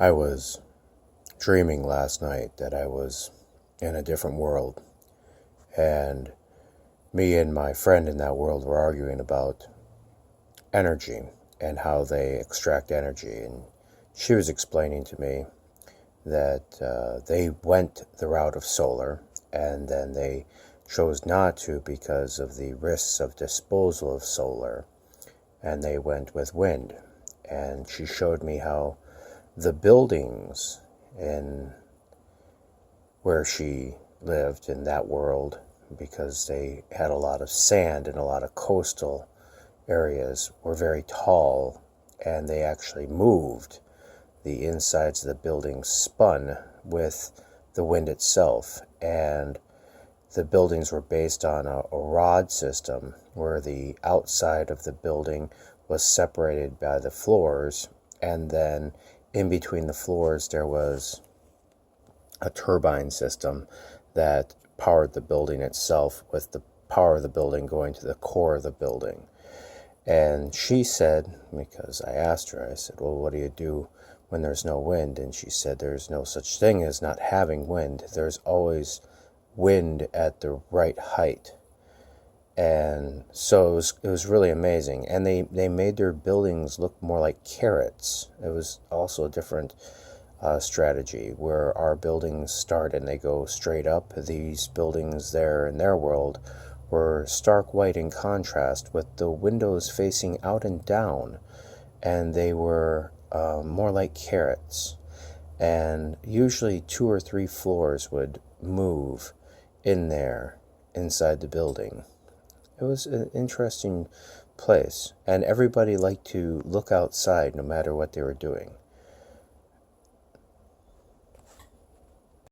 I was dreaming last night that I was in a different world, and me and my friend in that world were arguing about energy and how they extract energy. And she was explaining to me that they went the route of solar, and then they chose not to because of the risks of disposal of solar, and they went with wind. And she showed me how the buildings in where she lived in that world, because they had a lot of sand and a lot of coastal areas, were very tall, and they actually moved. The insides of the buildings spun with the wind itself, and the buildings were based on a rod system where the outside of the building was separated by the floors, and then in between the floors there was a turbine system that powered the building itself, with the power of the building going to the core of the building. And she said, because I asked her, I said, well, what do you do when there's no wind? And she said, there's no such thing as not having wind. There's always wind at the right height. And so it was really amazing. And they made their buildings look more like carrots. It was also a different strategy, where our buildings start and they go straight up. These buildings there in their world were stark white in contrast, with the windows facing out and down, and they were more like carrots. And usually 2 or 3 floors would move in there inside the building. It was an interesting place, and everybody liked to look outside no matter what they were doing.